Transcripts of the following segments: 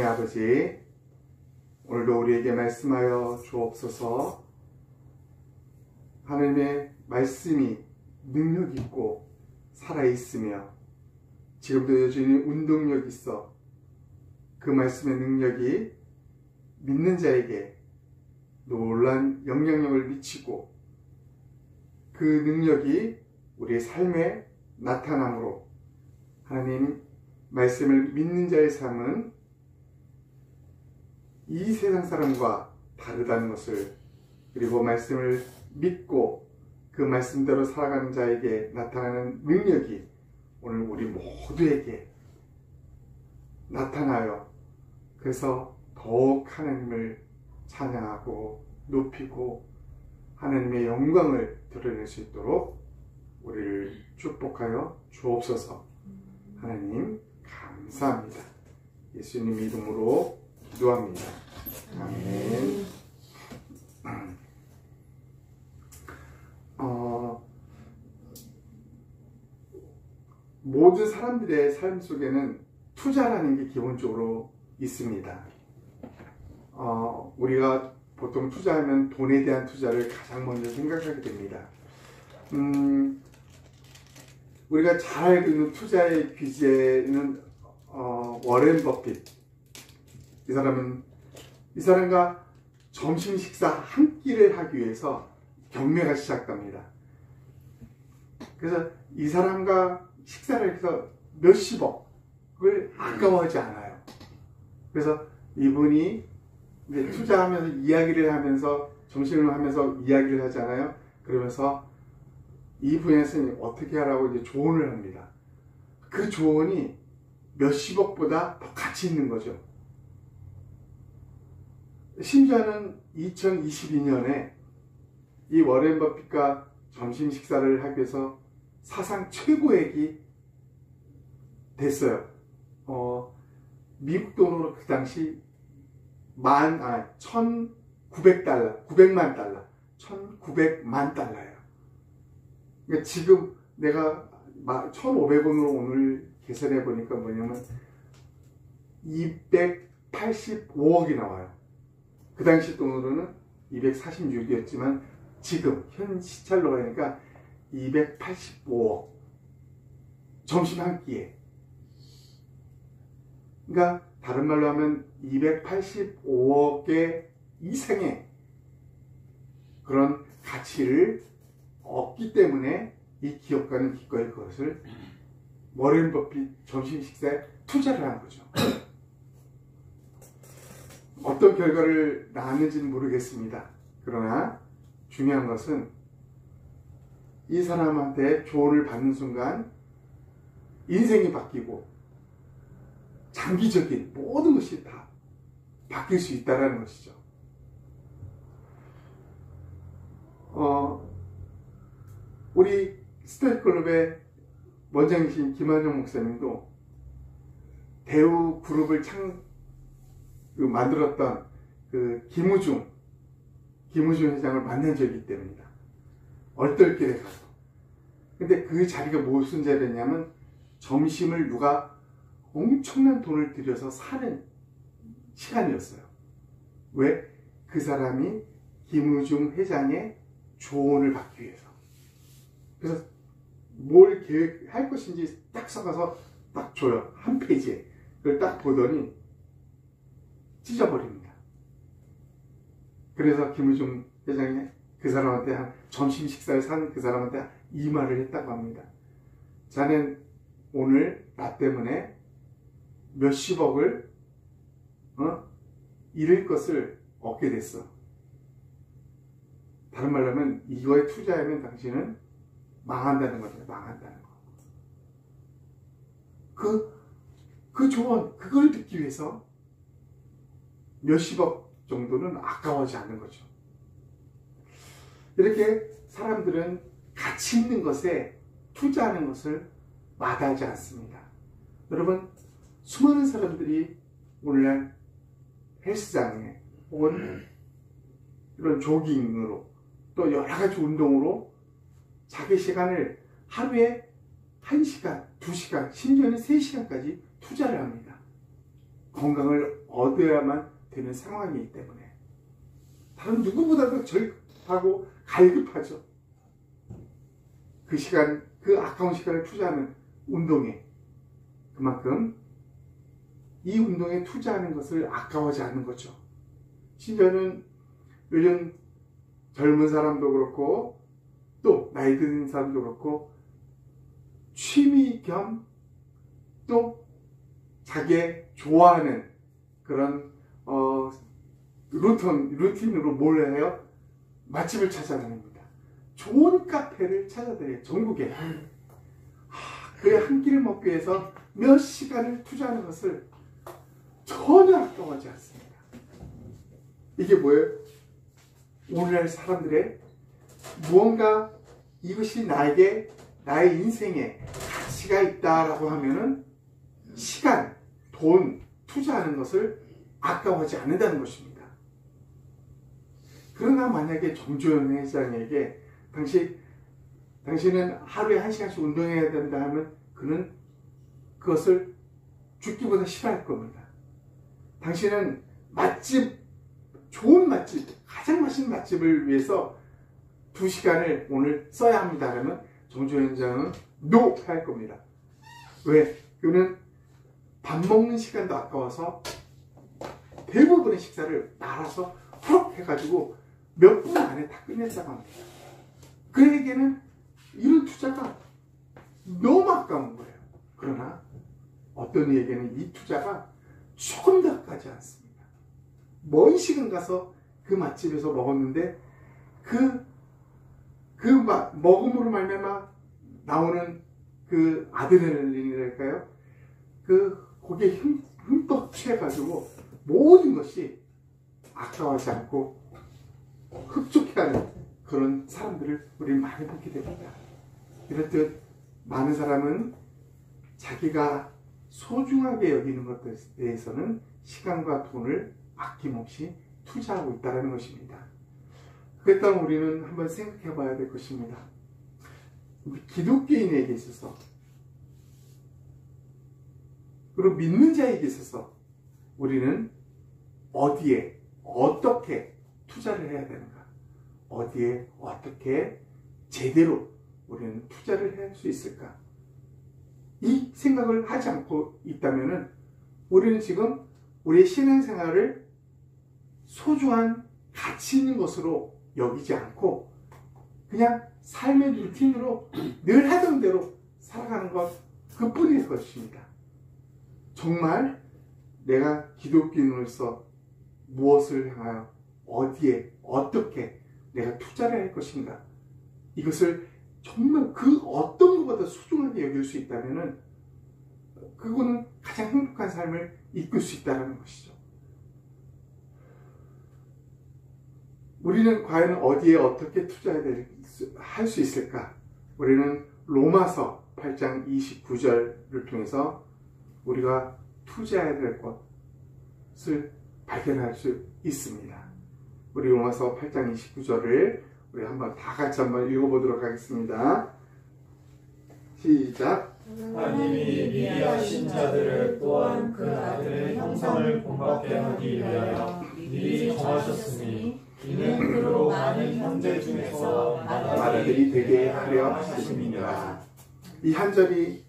하나님의 아버지, 오늘도 우리에게 말씀하여 주옵소서. 하나님의 말씀이 능력 있고 살아있으며 지금도 여전히 운동력 있어 그 말씀의 능력이 믿는 자에게 놀라운 영향력을 미치고 그 능력이 우리의 삶에 나타남으로 하나님 말씀을 믿는 자의 삶은 이 세상 사람과 다르다는 것을, 그리고 말씀을 믿고 그 말씀대로 살아가는 자에게 나타나는 능력이 오늘 우리 모두에게 나타나요. 그래서 더욱 하나님을 찬양하고 높이고 하나님의 영광을 드러낼 수 있도록 우리를 축복하여 주옵소서. 하나님 감사합니다. 예수님 이름으로 기도합니다. 아멘. 모든 사람들의 삶 속에는 투자라는 게 기본적으로 있습니다. 우리가 보통 투자하면 돈에 대한 투자를 가장 먼저 생각하게 됩니다. 우리가 잘 알고 있는 투자의 귀재는 워렌 버핏. 이 사람과 점심 식사 한 끼를 하기 위해서 경매가 시작됩니다. 그래서 이 사람과 식사를 해서 몇십억을 아까워하지 않아요. 그래서 이분이 이제 투자하면서 이야기를 하면서 점심을 하면서 이야기를 하잖아요. 그러면서 이 분야에서는 어떻게 하라고 이제 조언을 합니다. 그 조언이 몇십억보다 더 가치 있는 거죠. 심지어는 2022년에 이 워렌 버핏과 점심 식사를 하기 위해서 사상 최고액이 됐어요. 미국 돈으로 그 당시 1,900달러, 900만 달러, 1,900만 달러예요. 그러니까 지금 내가 1,500원으로 오늘 계산해 보니까 뭐냐면 285억이 나와요. 그 당시 돈으로는 246이었지만 지금 현 시찰로 가니까 285억. 점심 한 끼에. 그러니까 다른 말로 하면 285억의 이상의 그런 가치를 얻기 때문에 이 기업가는 기꺼이 그것을 워렌 버핏 점심 식사에 투자를 한 거죠. 어떤 결과를 낳았는지는 모르겠습니다. 그러나 중요한 것은 이 사람한테 조언을 받는 순간 인생이 바뀌고 장기적인 모든 것이 다 바뀔 수 있다는 것이죠. 우리 스토이클럽의 원장이신 김한영 목사님도 대우 그룹을 만들었던 그 김우중 회장을 만난 적이 있기 때문이다. 얼떨결에 가서. 근데 그 자리가 무슨 자리였냐면 점심을 누가 엄청난 돈을 들여서 사는 시간이었어요. 왜? 그 사람이 김우중 회장의 조언을 받기 위해서. 그래서 뭘 계획할 것인지 딱 써가서 딱 줘요. 한 페이지에. 그걸 딱 보더니 찢어버립니다. 그래서 김우중 회장이 그 사람한테 점심 식사를 산 그 사람한테 이 말을 했다고 합니다. 자넨 오늘 나 때문에 몇십억을 잃을 것을 얻게 됐어. 다른 말로 하면 이거에 투자하면 당신은 망한다는 거죠. 망한다는 거. 그 조언, 그걸 듣기 위해서 몇십억 정도는 아까워하지 않는 거죠. 이렇게 사람들은 가치 있는 것에 투자하는 것을 마다하지 않습니다. 여러분, 수많은 사람들이 오늘날 헬스장에 혹은 이런 조깅으로 또 여러 가지 운동으로 자기 시간을 하루에 1시간, 2시간, 심지어는 3시간까지 투자를 합니다. 건강을 얻어야만 되는 상황이기 때문에 다른 누구보다도 절하고 갈급하죠. 그 시간, 그 아까운 시간을 투자하는 운동에 그만큼 이 운동에 투자하는 것을 아까워하지 않는 거죠. 심지어는 요즘 젊은 사람도 그렇고 또 나이 든 사람도 그렇고 취미 겸 또 자기의 좋아하는 그런 루틴으로 뭘 해요? 맛집을 찾아다닙니다. 좋은 카페를 찾아다녀요. 전국에. 그 한 끼를 먹기 위해서 몇 시간을 투자하는 것을 전혀 아까워하지 않습니다. 이게 뭐예요? 오늘날 사람들의 무언가 이것이 나에게 나의 인생에 가치가 있다라고 하면은 시간, 돈, 투자하는 것을 아까워하지 않는다는 것입니다. 그러나 만약에 정조영 회장에게 당신은 하루에 1시간씩 운동해야 된다 하면 그는 그것을 죽기보다 싫어할 겁니다. 당신은 맛집, 좋은 맛집, 가장 맛있는 맛집을 위해서 2시간을 오늘 써야 합니다 하면 정조영 회장은 NO! 할 겁니다. 왜? 그는 밥 먹는 시간도 아까워서 대부분의 식사를 날아서 훅 해가지고 몇 분 안에 다 끝냈다고 합니다. 그에게는 이런 투자가 너무 아까운 거예요. 그러나 어떤 이에게는 이 투자가 조금 더 아까지 않습니다. 먼 시간 가서 그 맛집에서 먹었는데 먹음으로 말미암아 나오는 그 아드레날린이랄까요? 거기에 흠뻑 취해가지고 모든 것이 아까워하지 않고 흡족해하는 그런 사람들을 우리는 많이 보게 됩니다. 이렇듯 많은 사람은 자기가 소중하게 여기는 것들에 대해서는 시간과 돈을 아낌없이 투자하고 있다는 것입니다. 그렇다면 우리는 한번 생각해 봐야 될 것입니다. 우리 기독교인에게 있어서 그리고 믿는 자에게 있어서 우리는 어디에 어떻게 투자를 해야 되는가, 어디에 어떻게 제대로 우리는 투자를 할 수 있을까, 이 생각을 하지 않고 있다면 우리는 지금 우리의 신앙생활을 소중한 가치 있는 것으로 여기지 않고 그냥 삶의 루틴으로 늘 하던 대로 살아가는 것 그뿐일 것입니다. 정말 내가 기독교인으로서 무엇을 향하여 어디에 어떻게 내가 투자를 할 것인가, 이것을 정말 그 어떤 것보다 소중하게 여길 수 있다면 그거는 가장 행복한 삶을 이끌 수 있다는 것이죠. 우리는 과연 어디에 어떻게 투자할 수 있을까? 우리는 로마서 8장 29절을 통해서 우리가 투자해야 될 것을 발견할 수 있습니다. 우리 로마서 8장 29절을 우리 한번 다 같이 한번 읽어보도록 하겠습니다. 시작. 하나님이 미리 하신 자들을 또한 그 아들의 형상을 본받게 하기 위하여 미리 정하셨으니 이는 그로 많은 형제 중에서 아들이 되게 하려 하심이니라. 이 한 절이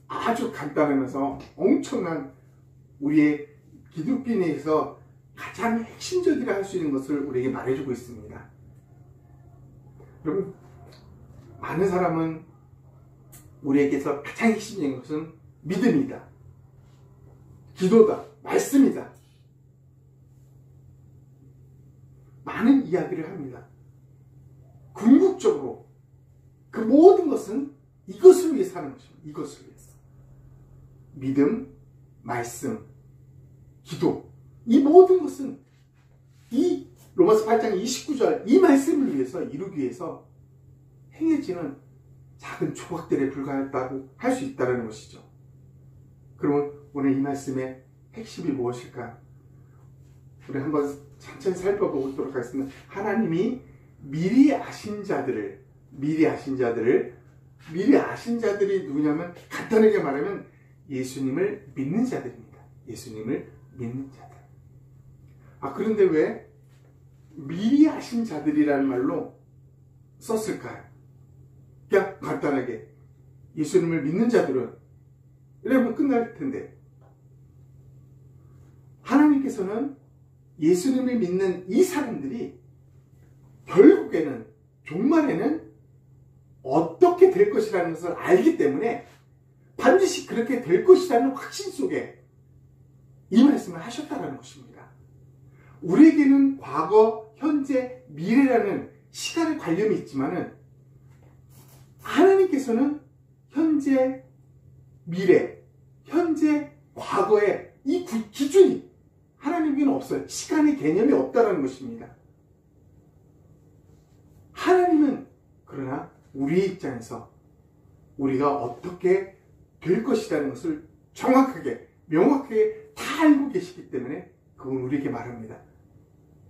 아주 간단하면서 엄청난 우리의 기독교인에서 가장 핵심적이라 할 수 있는 것을 우리에게 말해주고 있습니다. 여러분, 많은 사람은 우리에게서 가장 핵심적인 것은 믿음이다, 기도다, 말씀이다, 많은 이야기를 합니다. 궁극적으로 그 모든 것은 이것을 위해 사는 것입니다. 이것을 위해서. 믿음, 말씀, 기도, 이 모든 것은 이 로마서 8장 29절 이 말씀을 위해서 이루기 위해서 행해지는 작은 조각들에 불과하다고 할 수 있다는 것이죠. 그러면 오늘 이 말씀의 핵심이 무엇일까? 우리 한번 천천히 살펴보도록 하겠습니다. 하나님이 미리 아신 자들이 누구냐면 간단하게 말하면 예수님을 믿는 자들입니다. 예수님을 믿는 자들. 그런데 왜 미리 아신 자들이라는 말로 썼을까요? 그냥 간단하게 예수님을 믿는 자들은 이러면 끝날 텐데, 하나님께서는 예수님을 믿는 이 사람들이 결국에는 종말에는 어떻게 될 것이라는 것을 알기 때문에 반드시 그렇게 될 것이라는 확신 속에 이 말씀을 하셨다는 것입니다. 우리에게는 과거, 현재, 미래라는 시간의 관념이 있지만은 하나님께서는 현재, 미래, 현재, 과거의 이 기준이 하나님에게는 없어요. 시간의 개념이 없다는 것입니다. 하나님은 그러나 우리 입장에서 우리가 어떻게 될 것이라는 것을 정확하게, 명확하게 다 알고 계시기 때문에 그건 우리에게 말합니다.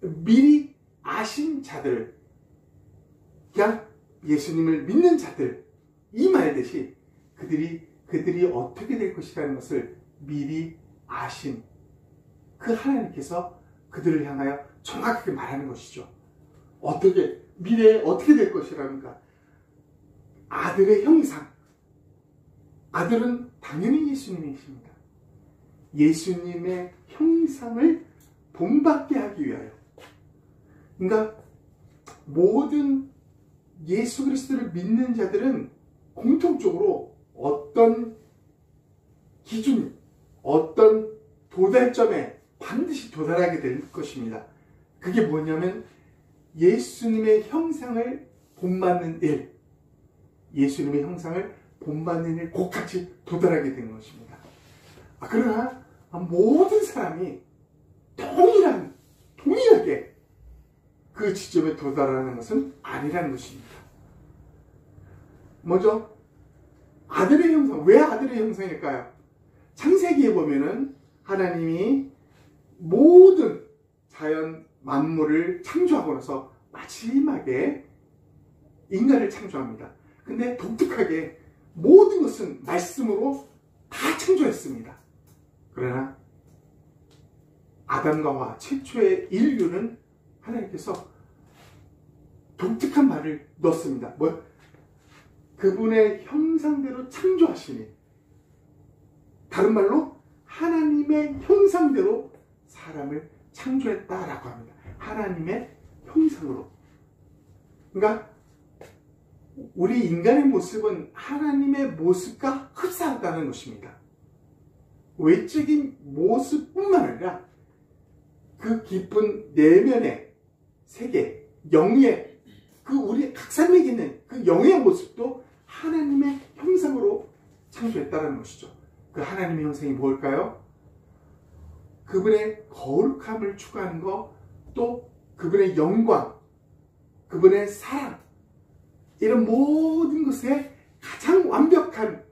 미리 아신 자들, 그냥 예수님을 믿는 자들, 이 말듯이 그들이 어떻게 될 것이라는 것을 미리 아신 그 하나님께서 그들을 향하여 정확하게 말하는 것이죠. 미래에 어떻게 될 것이라는가? 아들의 형상. 아들은 당연히 예수님이십니다. 예수님의 형상을 본받게 하기 위하여. 그러니까 모든 예수 그리스도를 믿는 자들은 공통적으로 어떤 기준, 어떤 도달점에 반드시 도달하게 될 것입니다. 그게 뭐냐면 예수님의 형상을 본받는 일, 예수님의 형상을 본받는 일 꼭 같이 도달하게 되는 것입니다. 그러나 모든 사람이 동일하게 그 지점에 도달하는 것은 아니라는 것입니다. 먼저 아들의 형상, 왜 아들의 형상일까요? 창세기에 보면은 하나님이 모든 자연 만물을 창조하고 나서 마지막에 인간을 창조합니다. 근데 독특하게 모든 것은 말씀으로 다 창조했습니다. 그러나 아담과 하와 최초의 인류는 하나님께서 독특한 말을 넣었습니다. 그분의 형상대로 창조하시니, 다른 말로 하나님의 형상대로 사람을 창조했다라고 합니다. 하나님의 형상으로. 그러니까 우리 인간의 모습은 하나님의 모습과 흡사하다는 것입니다. 외적인 모습뿐만 아니라 그 깊은 내면의 세계, 영의, 그 우리 각 사람에게 있는 그 영의 모습도 하나님의 형상으로 창조했다는 것이죠. 그 하나님의 형상이 뭘까요? 그분의 거룩함을 추구하는 것, 또 그분의 영광, 그분의 사랑, 이런 모든 것에 가장 완벽한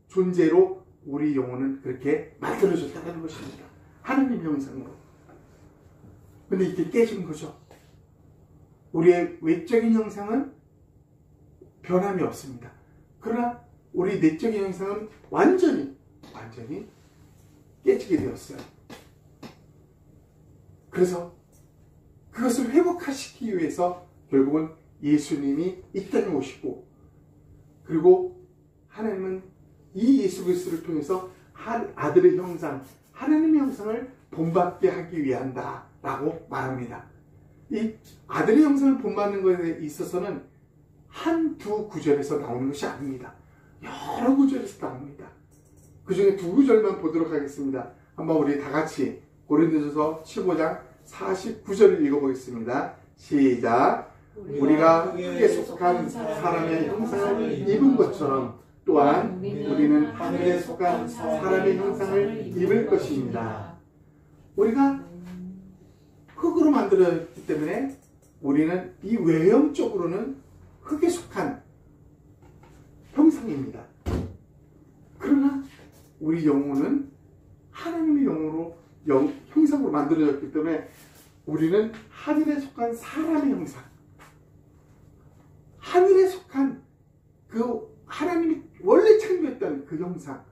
존재로 우리 영혼은 그렇게 만들어졌다는 것입니다. 하나님 형상으로. 근데 이게 깨진 거죠. 우리의 외적인 형상은 변함이 없습니다. 그러나 우리 내적인 형상은 완전히 깨지게 되었어요. 그래서 그것을 회복시키기 위해서 결국은 예수님이 이 땅에 오시고, 그리고 하나님은 이 예수 그리스도를 통해서 아들의 형상, 하나님의 형상을 본받게 하기 위한다 라고 말합니다. 이 아들의 형상을 본받는 것에 있어서는 한두 구절에서 나오는 것이 아닙니다. 여러 구절에서 나옵니다. 그 중에 두 구절만 보도록 하겠습니다. 한번 우리 다 같이 고린도전서 15장 49절을 읽어보겠습니다. 시작. 우리가 흙에 속한 사람의 형상을 입은 것처럼 또한 우리는 하늘에 속한 사람의 형상을 입을 것입니다. 우리가 흙으로 만들어졌기 때문에 우리는 이 외형적으로는 흙에 속한 형상입니다. 그러나 우리 영혼은 하나님의 영으로 형상으로 만들어졌기 때문에 우리는 하늘에 속한 사람의 형상, 하늘에 속한 그 하나님이 원래 창조했던 그 형상,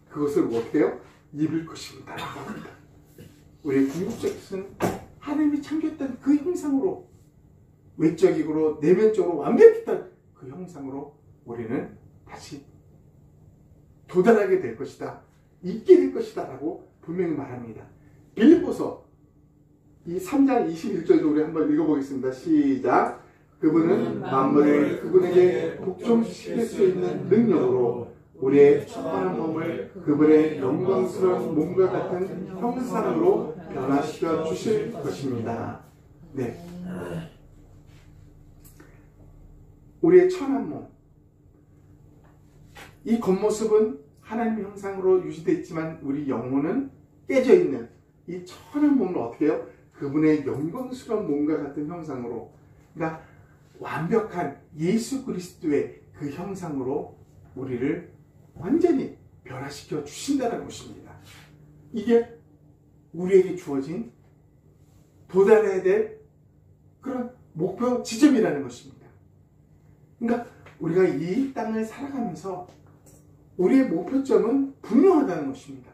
그것을 어때요? 입을 것입니다 라고 합니다. 우리의 궁극적 뜻은 하나님이 창조했던 그 형상으로, 외적이고 내면적으로 완벽했던 그 형상으로 우리는 다시 도달하게 될 것이다, 있게 될 것이다 라고 분명히 말합니다. 빌립보서 이 3장 21절도 우리 한번 읽어보겠습니다. 시작. 그분은 만물을 그분에게 복종시킬 수 있는 능력으로 우리의 천만한 몸을 그분의 영광스러운 몸과 같은 형상으로 변화시켜 주실 것입니다. 네, 우리의 천한 몸, 이 겉모습은 하나님의 형상으로 유지되어 있지만 우리 영혼은 깨져 있는 이 천한 몸을 어떻게 해요? 그분의 영광스러운 몸과 같은 형상으로, 그러니까 완벽한 예수 그리스도의 그 형상으로 우리를 완전히 변화시켜 주신다는 것입니다. 이게 우리에게 주어진 도달해야 될 그런 목표 지점이라는 것입니다. 그러니까 우리가 이 땅을 살아가면서 우리의 목표점은 분명하다는 것입니다.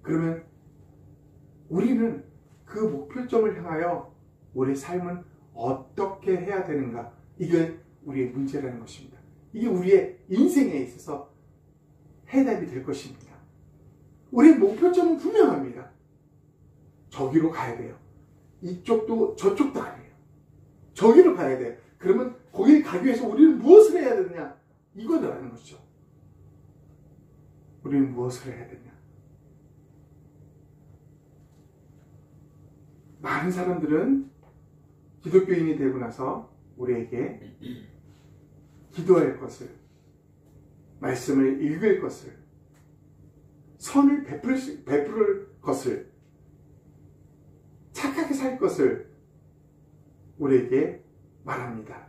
그러면 우리는 그 목표점을 향하여 우리의 삶은 어떻게 해야 되는가? 이게 우리의 문제라는 것입니다. 이게 우리의 인생에 있어서 해답이 될 것입니다. 우리의 목표점은 분명합니다. 저기로 가야 돼요. 이쪽도 저쪽도 아니에요. 저기로 가야 돼요. 그러면 거기를 가기 위해서 우리는 무엇을 해야 되느냐? 이거라는 것이죠. 우리는 무엇을 해야 되냐? 많은 사람들은 기독교인이 되고 나서 우리에게 기도할 것을, 말씀을 읽을 것을, 선을 베풀 것을, 착하게 살 것을 우리에게 말합니다.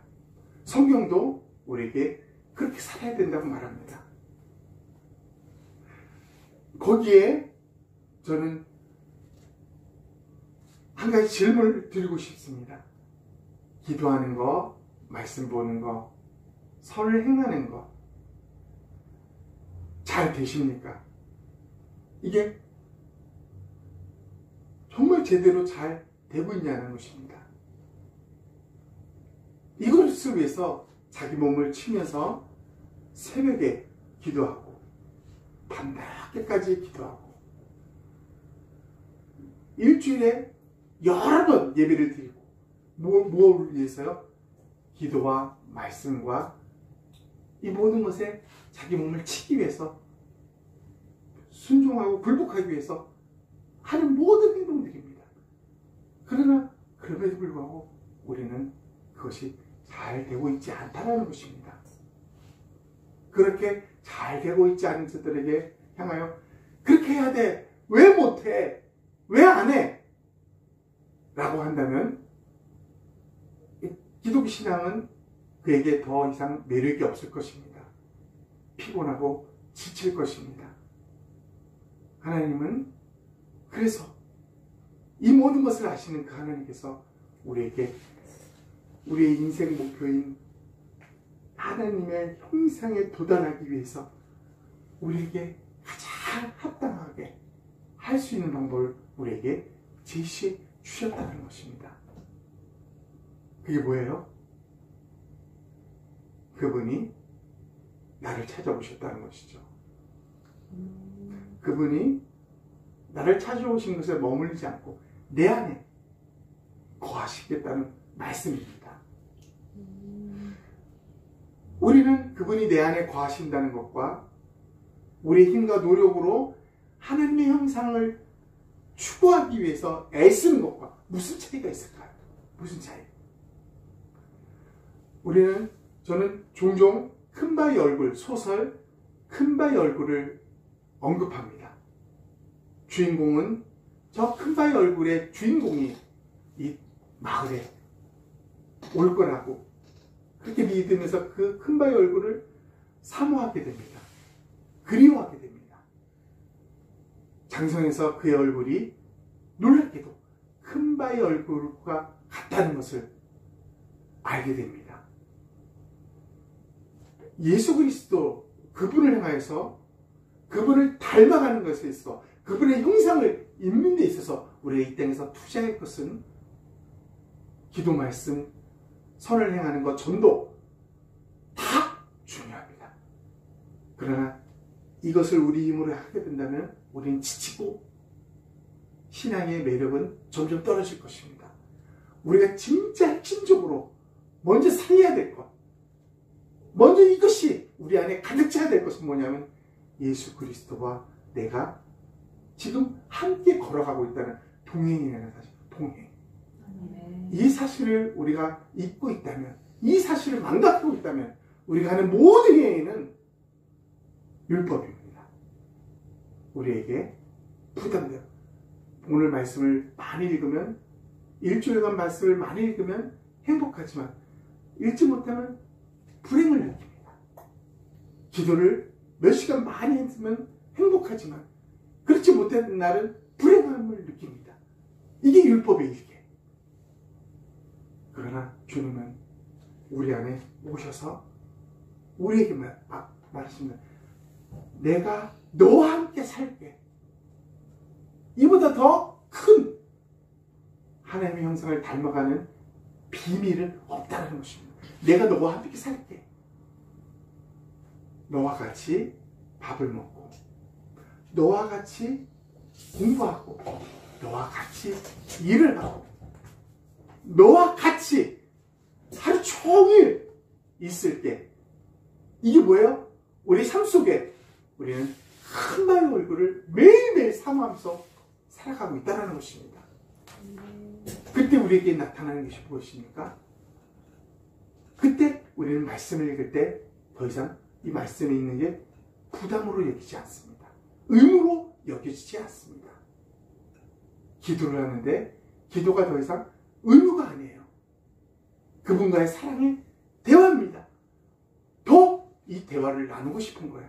성경도 우리에게 그렇게 살아야 된다고 말합니다. 거기에 저는 한 가지 질문을 드리고 싶습니다. 기도하는 거, 말씀 보는 거, 선을 행하는 거 잘 되십니까? 이게 정말 제대로 잘 되고 있냐는 것입니다. 이것을 위해서 자기 몸을 치면서 새벽에 기도하고 밤늦게까지 기도하고 일주일에 여러 번 예배를 드리고 무엇을 위해서요? 기도와 말씀과 이 모든 것에 자기 몸을 치기 위해서, 순종하고 굴복하기 위해서 하는 모든 행동들입니다. 그러나 그럼에도 불구하고 우리는 그것이 잘 되고 있지 않다는 것입니다. 그렇게 잘 되고 있지 않은 자들에게 향하여 그렇게 해야 돼, 왜 못해, 왜 안 해? 라고 한다면 기독교 신앙은 그에게 더 이상 매력이 없을 것입니다. 피곤하고 지칠 것입니다. 하나님은 그래서 이 모든 것을 아시는 그 하나님께서 우리에게 우리의 인생 목표인 하나님의 형상에 도달하기 위해서 우리에게 가장 합당하게 할 수 있는 방법을 우리에게 제시해 주셨다는 것입니다. 그게 뭐예요? 그분이 나를 찾아오셨다는 것이죠. 그분이 나를 찾아오신 것에 머물리지 않고 내 안에 거하시겠다는 말씀입니다. 우리는 그분이 내 안에 거하신다는 것과 우리의 힘과 노력으로 하나님의 형상을 추구하기 위해서 애쓰는 것과 무슨 차이가 있을까요? 무슨 차이? 저는 종종 큰바의 얼굴, 소설 큰바의 얼굴을 언급합니다. 주인공은, 저 큰바의 얼굴의 주인공이 이 마을에 올 거라고 그렇게 믿으면서 그 큰바의 얼굴을 사모하게 됩니다. 그리워하게 됩니다. 장성에서 그의 얼굴이 놀랍게도 큰바의 얼굴과 같다는 것을 알게 됩니다. 예수 그리스도 그분을 향하여서 그분을 닮아가는 것에 있어, 그분의 형상을 입는 데 있어서 우리가 이 땅에서 투자할 것은 기도, 말씀, 선을 행하는 것, 전도 다 중요합니다. 그러나 이것을 우리 힘으로 하게 된다면 우리는 지치고 신앙의 매력은 점점 떨어질 것입니다. 우리가 진짜 핵심적으로 먼저 살려야 될 것, 먼저 이것이 우리 안에 가득 차야 될 것은 뭐냐면 예수 그리스도와 내가 지금 함께 걸어가고 있다는 동행이라는 사실, 동행. 이 사실을 우리가 잊고 있다면, 이 사실을 망각하고 있다면 우리가 하는 모든 행위는 율법입니다. 우리에게 부담돼요. 오늘 말씀을 많이 읽으면, 일주일간 말씀을 많이 읽으면 행복하지만 읽지 못하면 불행을 느낍니다. 기도를 몇 시간 많이 했으면 행복하지만 그렇지 못한 날은 불행함을 느낍니다. 이게 율법의 일개. 그러나 주님은 우리 안에 오셔서 우리에게 말하십니다. 내가 너와 함께 살게. 이보다 더 큰 하나님의 형상을 닮아가는 비밀은 없다는 것입니다. 내가 너와 함께 살게. 너와 같이 밥을 먹고, 너와 같이 공부하고, 너와 같이 일을 하고, 너와 같이 하루 종일 있을 때, 이게 뭐예요? 우리 삶 속에 우리는 하나님의 얼굴을 매일매일 사모하면서 살아가고 있다는 것입니다. 그때 우리에게 나타나는 것이 무엇입니까? 그때 우리는 말씀을 읽을 때 더 이상 이 말씀에 있는 게 부담으로 여기지 않습니다. 의무로 여겨지지 않습니다. 기도를 하는데 기도가 더 이상 의무가 아니에요. 그분과의 사랑의 대화입니다. 더 이 대화를 나누고 싶은 거예요.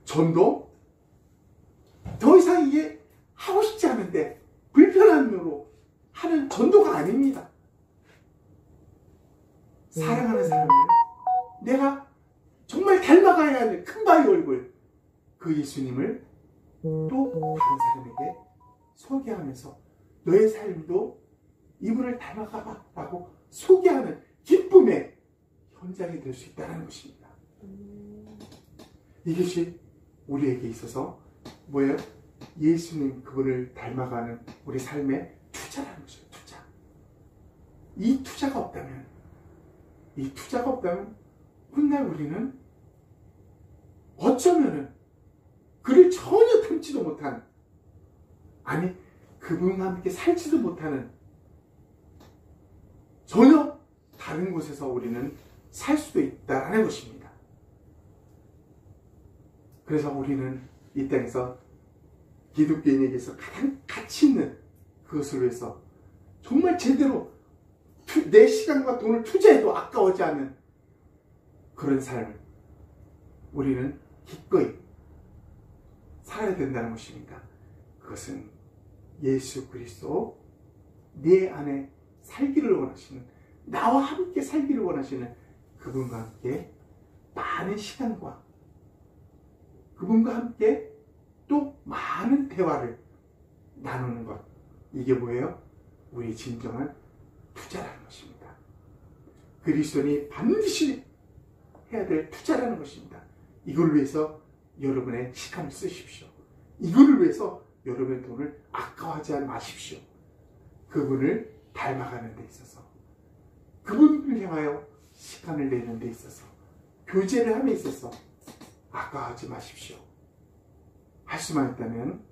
전도 더 이상 이게 하고 싶지 않은데 불편함으로 하는 전도가 아닙니다. 사랑하는 사람을 내가 정말 닮아가야 하는 큰바위 얼굴, 그 예수님을 또 다른 사람에게 소개하면서 너의 삶도 이분을 닮아가봐 라고 소개하는 기쁨의 현장이 될 수 있다는 것입니다. 이것이 우리에게 있어서 뭐예요? 예수님 그분을 닮아가는 우리 삶의 투자라는 것이에요. 투자. 이 투자가 없다면 훗날 우리는 어쩌면은 그를 전혀 닮지도 못한, 아니 그분과 함께 살지도 못하는 전혀 다른 곳에서 우리는 살 수도 있다는 것입니다. 그래서 우리는 이 땅에서 기독교인에게서 가장 가치 있는 그것을 위해서 정말 제대로 내 시간과 돈을 투자해도 아까워지 않는 그런 삶을 우리는 기꺼이 살아야 된다는 것입니다. 그것은 예수 그리스도 내 안에 살기를 원하시는, 나와 함께 살기를 원하시는 그분과 함께 많은 시간과 그분과 함께 또 많은 대화를 나누는 것, 이게 뭐예요? 우리의 진정한 투자라는 것입니다. 그리스도인이 반드시 해야 될 투자라는 것입니다. 이걸 위해서 여러분의 시간을 쓰십시오. 이걸 위해서 여러분의 돈을 아까워하지 마십시오. 그분을 닮아가는 데 있어서, 그분을 향하여 시간을 내는 데 있어서, 교제를 함에 있어서 아까워하지 마십시오. 할 수만 있다면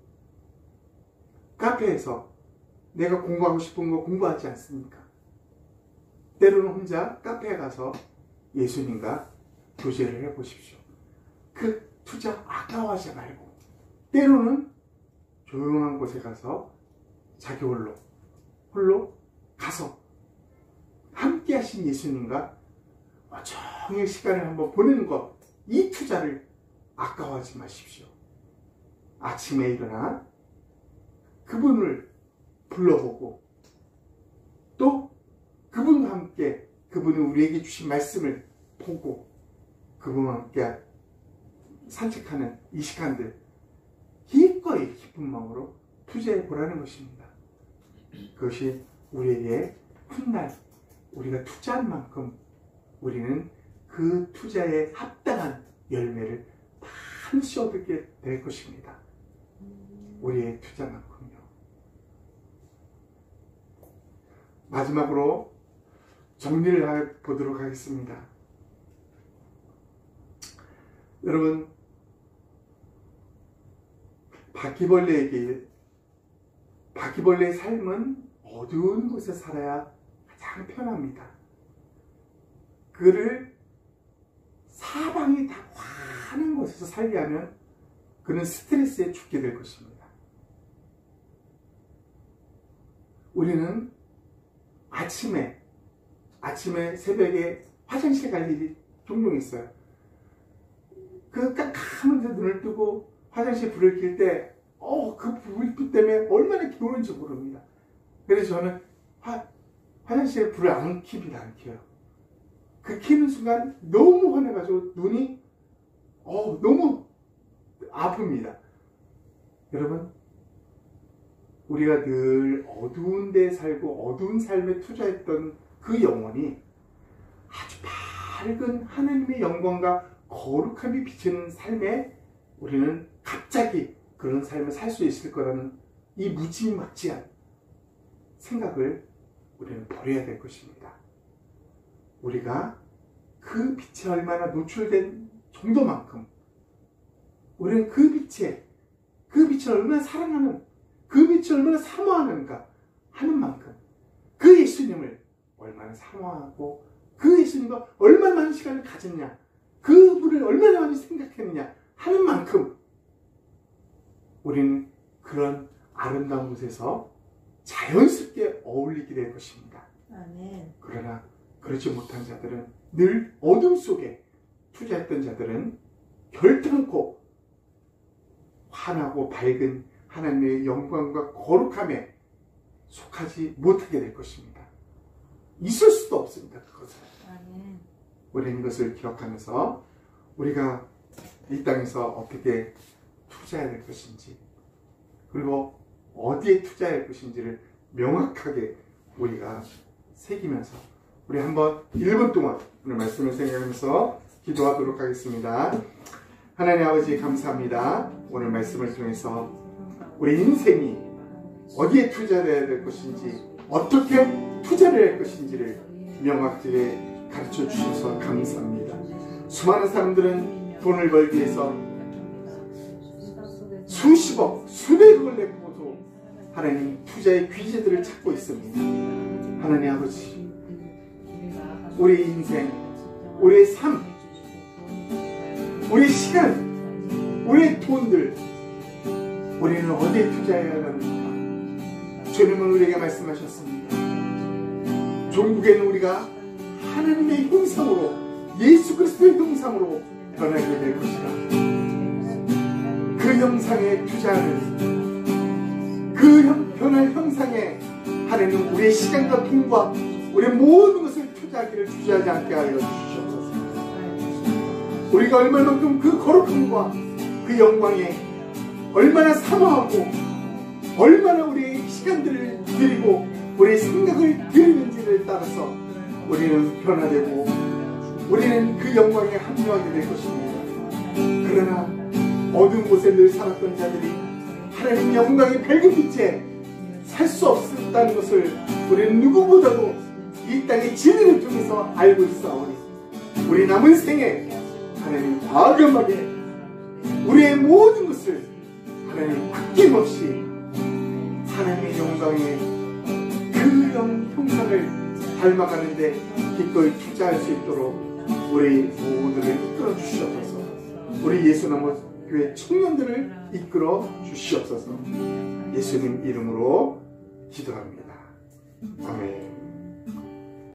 카페에서 내가 공부하고 싶은 거 공부하지 않습니까? 때로는 혼자 카페에 가서 예수님과 교제를 해보십시오. 그 투자 아까워하지 말고, 때로는 조용한 곳에 가서 자기 홀로 가서 함께 하신 예수님과 종일 시간을 한번 보내는 것, 이 투자를 아까워하지 마십시오. 아침에 일어나 그분을 불러보고 또 그분과 함께, 그분이 우리에게 주신 말씀을 보고 그분과 함께 산책하는 이 시간들 기꺼이 기쁜 마음으로 투자해 보라는 것입니다. 그것이 우리에게 훗날 우리가 투자한 만큼 우리는 그 투자에 합당한 열매를 반드시 얻게 될 것입니다. 우리의 투자만큼요. 마지막으로 정리를 보도록 하겠습니다. 여러분, 바퀴벌레의 삶은 어두운 곳에 살아야 가장 편합니다. 그를 사방이 다 환한 곳에서 살게 하면 그는 스트레스에 죽게 될 것입니다. 우리는 아침에 새벽에 화장실 갈 일이 종종 있어요. 그 깜깜한 데 눈을 뜨고 화장실 불을 켤 때 그 불빛 때문에 얼마나 괴로운지 모릅니다. 그래서 저는 화장실에 불을 안 킵니다. 안 켜요. 그 켜는 순간 너무 화나가지고 눈이 너무 아픕니다. 여러분, 우리가 늘 어두운 데 살고 어두운 삶에 투자했던 그 영혼이 아주 밝은 하나님의 영광과 거룩함이 비치는 삶에 우리는 갑자기 그런 삶을 살 수 있을 거라는 이 무지막지한 생각을 우리는 버려야 될 것입니다. 우리가 그 빛에 얼마나 노출된 정도만큼 우리는 그 빛을 얼마나 사랑하는, 그 빛을 얼마나 사모하는가 하는 만큼 그 예수님을 얼마나 사모하고 그 예수님과 얼마나 많은 시간을 가졌냐, 그분을 얼마나 많이 생각했느냐 하는 만큼 우리는 그런 아름다운 곳에서 자연스럽게 어울리게 될 것입니다. 아멘. 그러나 그렇지 못한 자들은, 늘 어둠 속에 투자했던 자들은 결단코 환하고 밝은 하나님의 영광과 거룩함에 속하지 못하게 될 것입니다. 있을 수도 없습니다. 그것은. 아멘. 우리는 이것을 기억하면서 우리가 이 땅에서 어떻게 투자해야 될 것인지, 그리고 어디에 투자할 것인지를 명확하게 우리가 새기면서 우리 한번 1분 동안 오늘 말씀을 생각하면서 기도하도록 하겠습니다. 하나님 아버지, 감사합니다. 오늘 말씀을 통해서 우리 인생이 어디에 투자해야 될 것인지, 어떻게 투자를 할 것인지를 명확하게 가르쳐 주셔서 감사합니다. 수많은 사람들은 돈을 벌기 위해서 수십억, 수백억을 내고도 하나님 투자의 귀재들을 찾고 있습니다. 하나님 아버지, 우리 인생, 우리의 삶, 우리의 시간, 우리의 돈들, 우리는 어디에 투자해야 합니까? 주님은 우리에게 말씀하셨습니다. 종국에는 우리가 하나님의 형상으로, 예수 그리스도의 형상으로 변하게 될 것이다. 그 형상에 투자하는, 그 변할 형상에 하나님 우리의 시간과 돈과 우리의 모든 것을 투자하기를 주저하지 않게 하여 주시옵소서. 우리가 얼마만큼 그 거룩함과 그 영광에 얼마나 사모하고 얼마나 우리의 시간들을 드리고 우리의 생각을 드리는지를 따라서 우리는 변화되고 우리는 그 영광에 합류하게 될 것입니다. 그러나 어두운 곳에 늘 살았던 자들이 하나님 영광의 밝은 빛에 살 수 없었다는 것을 우리는 누구보다도 이 땅의 진리를 통해서 알고 있사오니 우리 남은 생에 하나님 과감하게 우리의 모든 것을 하나님 아낌없이 하나님의 영광의 그 형상을 닮아가는데 기꺼이 투자할 수 있도록 우리 모두를 이끌어 주시옵소서. 우리 예수나무 교회 청년들을 이끌어 주시옵소서. 예수님 이름으로 기도합니다. 아멘.